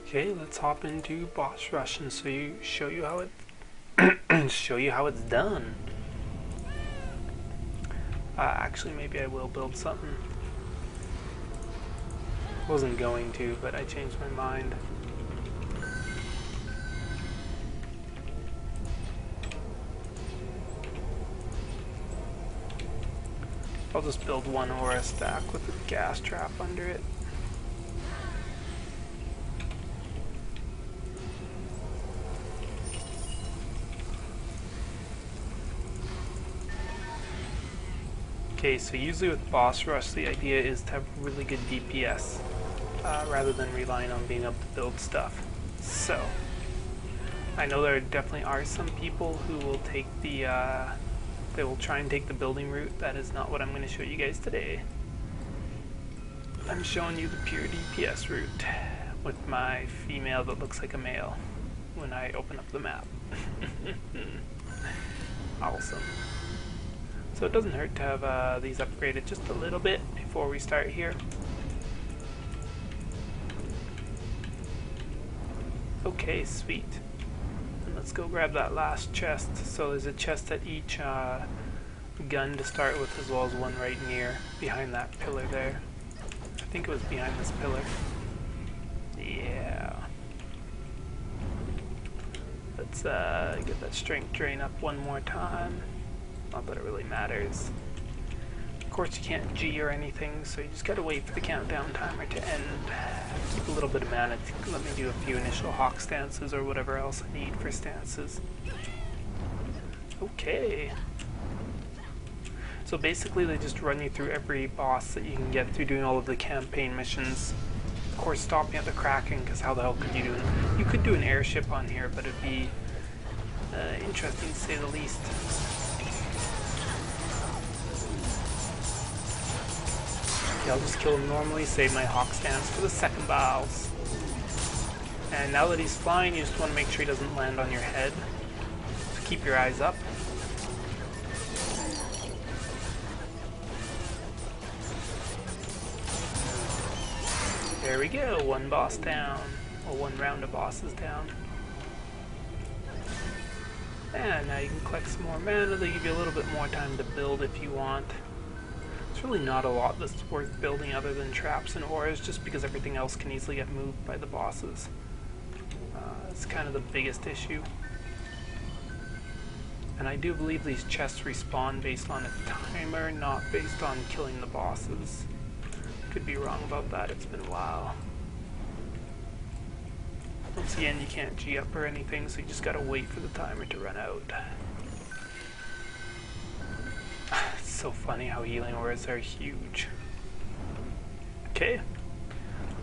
Okay, let's hop into boss rush and show you how it show you how it's done. Actually, maybe I will build something. Wasn't going to, but I changed my mind. I'll just build one aura stack with a gas trap under it. Okay, so usually with boss rush, the idea is to have really good DPS, rather than relying on being able to build stuff. So, I know there definitely are some people who will take the, they will try and take the building route. That is not what I'm going to show you guys today. I'm showing you the pure DPS route, with my female that looks like a male when I open up the map. Awesome. So it doesn't hurt to have these upgraded just a little bit before we start here. Okay, sweet. And let's go grab that last chest. So there's a chest at each gun to start with, as well as one right near behind that pillar there. I think it was behind this pillar. Yeah. Let's get that strength drain up one more time. Not that it really matters. Of course you can't G or anything, so you just gotta wait for the countdown timer to end. Keep a little bit of mana to let me do a few initial hawk stances or whatever else I need for stances. Okay. So basically they just run you through every boss that you can get through doing all of the campaign missions. Of course stopping at the Kraken, because how the hell could you do it? You could do an airship on here, but it'd be interesting to say the least. I'll just kill him normally, save my hawk stance for the second boss. And now that he's flying, you just want to make sure he doesn't land on your head. So keep your eyes up. There we go, one boss down. Or one round of bosses down. And now you can collect some more mana. They give you a little bit more time to build if you want. There's really not a lot that's worth building other than traps and auras, just because everything else can easily get moved by the bosses. It's kind of the biggest issue. And I do believe these chests respawn based on a timer, not based on killing the bosses. Could be wrong about that, it's been a while. Once again, you can't G up or anything, so you just gotta wait for the timer to run out. It's so funny how healing auras are huge. Okay,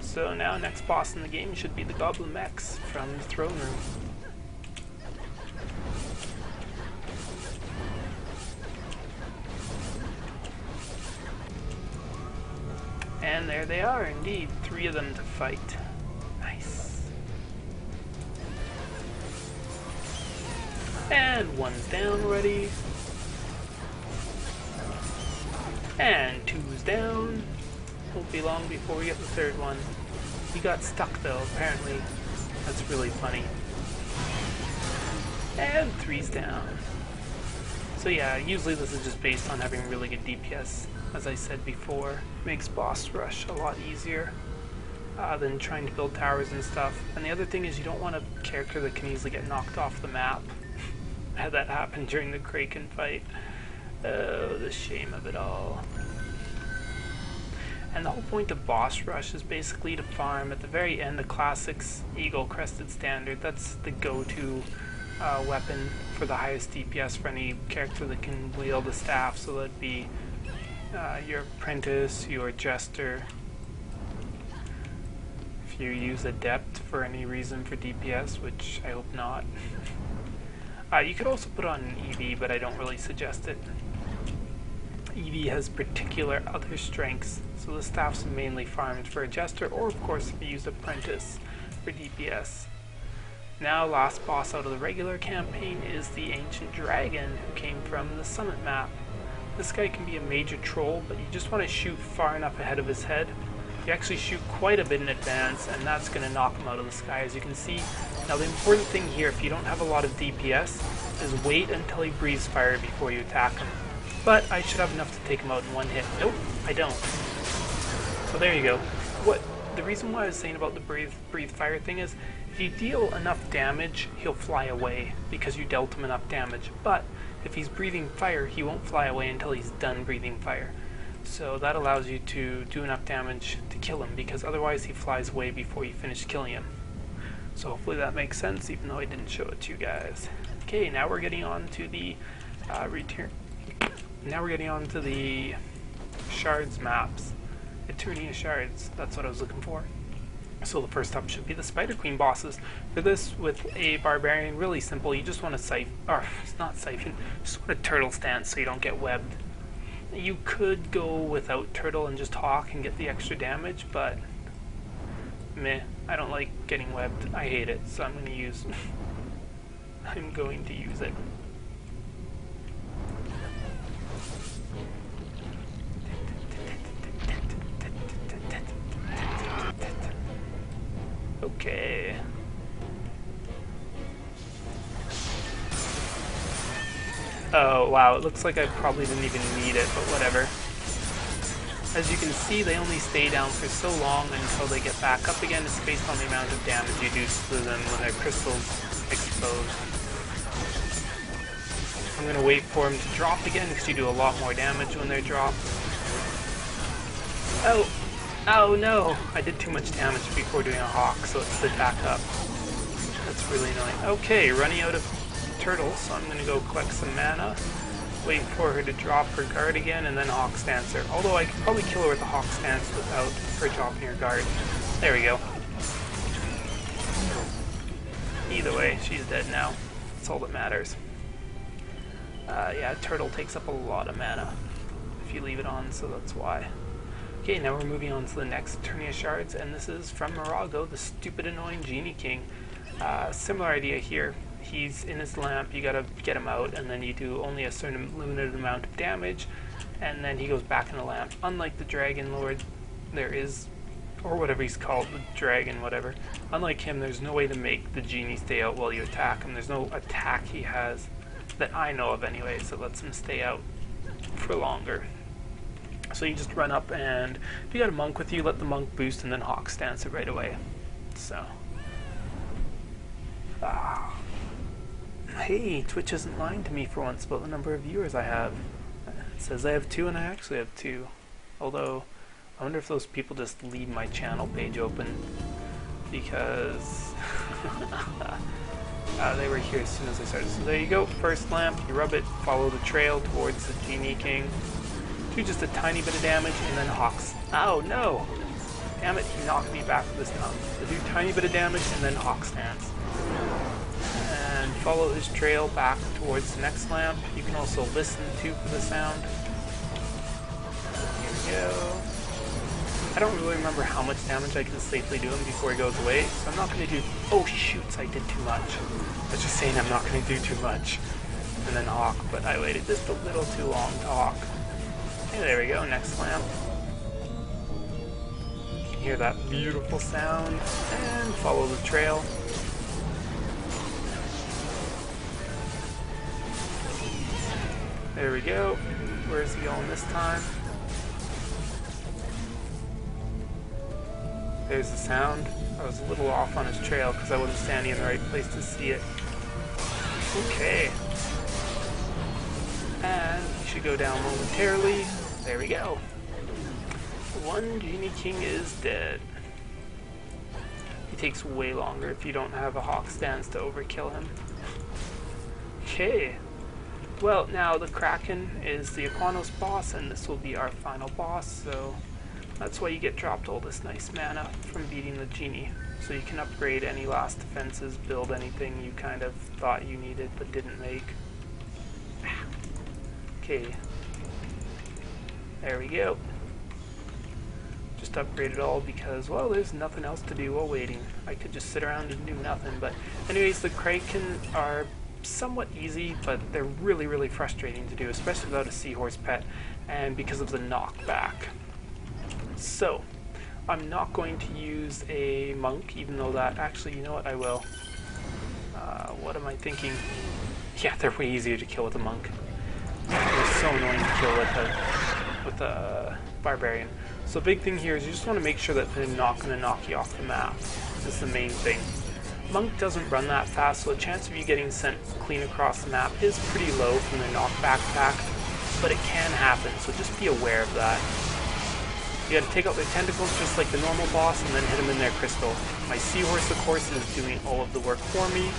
so now next boss in the game should be the Goblin Mechs from the throne room. And there they are, indeed, 3 of them to fight. Nice. And one's down already. And 2's down. Won't be long before we get the 3rd one. He got stuck though, apparently. That's really funny. And 3's down. So yeah, usually this is just based on having really good DPS. As I said before, makes boss rush a lot easier than trying to build towers and stuff. And the other thing is you don't want a character that can easily get knocked off the map. I had that happen during the Kraken fight. Oh, the shame of it all. And the whole point of boss rush is basically to farm at the very end the classics Eagle Crested Standard. That's the go-to weapon for the highest DPS for any character that can wield the staff. So that'd be your apprentice, your jester. If you use adept for any reason for DPS, which I hope not. You could also put on an EV, but I don't really suggest it. EV has particular other strengths, so the staff's mainly farmed for a jester, or of course if you use apprentice for DPS. Now, last boss out of the regular campaign is the Ancient Dragon, who came from the Summit map. This guy can be a major troll, but you just want to shoot far enough ahead of his head you actually shoot quite a bit in advance, and that's going to knock him out of the sky, as you can see. Now the important thing here, if you don't have a lot of DPS, is wait until he breathes fire before you attack him. But I should have enough to take him out in one hit. Nope, I don't. So there you go. The reason why I was saying about the breathe fire thing is, if you deal enough damage, he'll fly away because you dealt him enough damage. But if he's breathing fire, he won't fly away until he's done breathing fire. So that allows you to do enough damage to kill him, because otherwise he flies away before you finish killing him. So hopefully that makes sense, even though I didn't show it to you guys. Okay, now we're getting on to the Now we're getting on to the shards maps. Eternia shards, that's what I was looking for. So the first up should be the Spider Queen bosses. For this, with a barbarian, really simple. You just want to siphon, or it's not siphon, just want a turtle stance so you don't get webbed. You could go without turtle and just hawk and get the extra damage, but meh, I don't like getting webbed. I hate it, so I'm going to use it. Okay. Oh wow, it looks like I probably didn't even need it, but whatever. As you can see, they only stay down for so long until they get back up again. It's based on the amount of damage you do to them when their crystals exposed. I'm going to wait for them to drop again, because you do a lot more damage when they're dropped. Oh! Oh no! I did too much damage before doing a hawk, so it slid back up. That's really annoying. Okay, running out of turtles, so I'm going to go collect some mana, wait for her to drop her guard again, and then hawk stance her. Although I could probably kill her with a hawk stance without her dropping her guard. There we go. Either way, she's dead now. That's all that matters. Yeah, turtle takes up a lot of mana if you leave it on, so that's why. Okay, now we're moving on to the next Eternia shards, and this is from Morago, the stupid annoying Genie King. Similar idea here. He's in his lamp, you gotta get him out, and then you do only a certain limited amount of damage, and then he goes back in the lamp. Unlike the Dragon Lord, there is, or whatever he's called, the dragon, whatever. Unlike him, there's no way to make the genie stay out while you attack him. There's no attack he has, that I know of anyway, that lets him stay out for longer. So you just run up, and if you got a monk with you, let the monk boost and then hawk stance it right away. So. Hey, Twitch isn't lying to me for once about the number of viewers I have. It says I have 2, and I actually have 2. Although, I wonder if those people just leave my channel page open, because they were here as soon as I started. So there you go, first lamp, you rub it, follow the trail towards the Genie King. Do just a tiny bit of damage, and then hawks. Oh no! Damn it, he knocked me back this time. So do tiny bit of damage, and then hawk stance. And follow his trail back towards the next lamp. You can also listen to for the sound. Here we go. I don't really remember how much damage I can safely do him before he goes away, so I'm not going to do... Oh shoots, I did too much. I was just saying I'm not going to do too much. And then hawk, but I waited just a little too long to hawk. Okay, there we go, next lamp. You can hear that beautiful sound, and follow the trail. There we go. Where is he going this time? There's the sound. I was a little off on his trail because I wasn't standing in the right place to see it. Okay. And he should go down momentarily. There we go. One Genie King is dead. He takes way longer if you don't have a hawk stance to overkill him. Okay. Well, now the Kraken is the Aquanos boss, and this will be our final boss, so that's why you get dropped all this nice mana from beating the Genie. So you can upgrade any last defenses, build anything you kind of thought you needed but didn't make. Okay. There we go. Just upgrade it all because, well, there's nothing else to do while waiting. I could just sit around and do nothing, but anyways, the Kraken are somewhat easy, but they're really, really frustrating to do, especially without a seahorse pet, and because of the knockback. So, I'm not going to use a monk, even though that actually, you know what, I will. What am I thinking? Yeah, they're way easier to kill with a monk. They're so annoying to kill with a barbarian. So the big thing here is you just want to make sure that they're not going to knock you off the map. This is the main thing. Monk doesn't run that fast, so the chance of you getting sent clean across the map is pretty low from the knockback attack, but it can happen, so just be aware of that. You gotta take out their tentacles just like the normal boss and then hit them in their crystal. My seahorse, of course, is doing all of the work for me,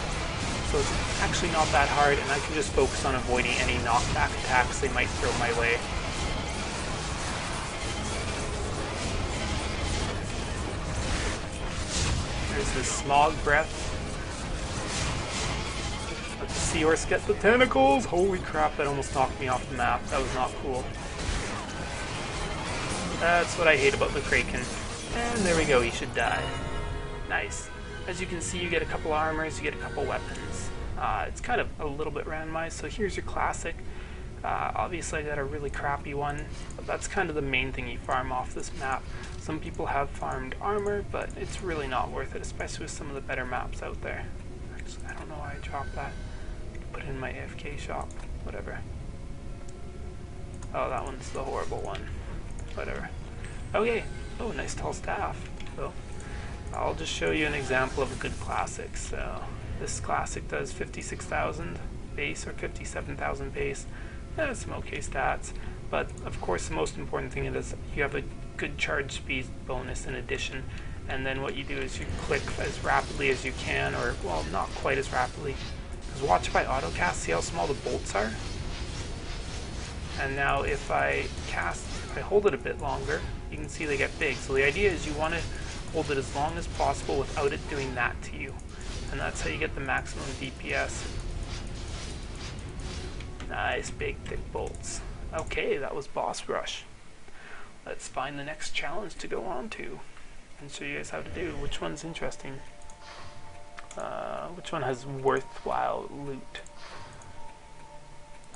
so it's actually not that hard, and I can just focus on avoiding any knockback attacks they might throw my way. There's this smog breath. Let the seahorse get the tentacles! Holy crap, that almost knocked me off the map. That was not cool. That's what I hate about the Kraken. And there we go, he should die. Nice. As you can see, you get a couple armors, you get a couple weapons. It's kind of a little bit randomized, so here's your classic. Obviously I got a really crappy one, but that's kind of the main thing you farm off this map. Some people have farmed armor, but it's really not worth it, especially with some of the better maps out there. Actually, I don't know why I dropped that. Put it in my AFK shop, whatever. Oh, that one's the horrible one. Whatever. Okay. Oh, nice tall staff. So, I'll just show you an example of a good classic. So, this classic does 56,000 base or 57,000 base. Some okay stats. But, of course, the most important thing is you have a good charge speed bonus in addition. And then what you do is you click as rapidly as you can, or, well, not quite as rapidly. Because watch if I autocast, see how small the bolts are? And now if I hold it a bit longer, you can see they get big. So the idea is you want to hold it as long as possible without it doing that to you. And that's how you get the maximum DPS. Nice, big, thick bolts. Okay, that was boss rush. Let's find the next challenge to go on to and show you guys how to do. Which one's interesting? Which one has worthwhile loot?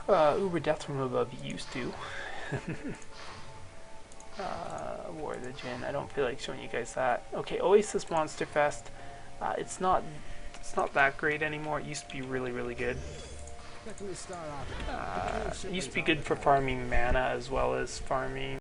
Uber Death from Above used to. War of the Djinn. I don't feel like showing you guys that. Okay, Oasis Monster Fest. It's not that great anymore. It used to be really, really good. It used to be good for farming mana as well as farming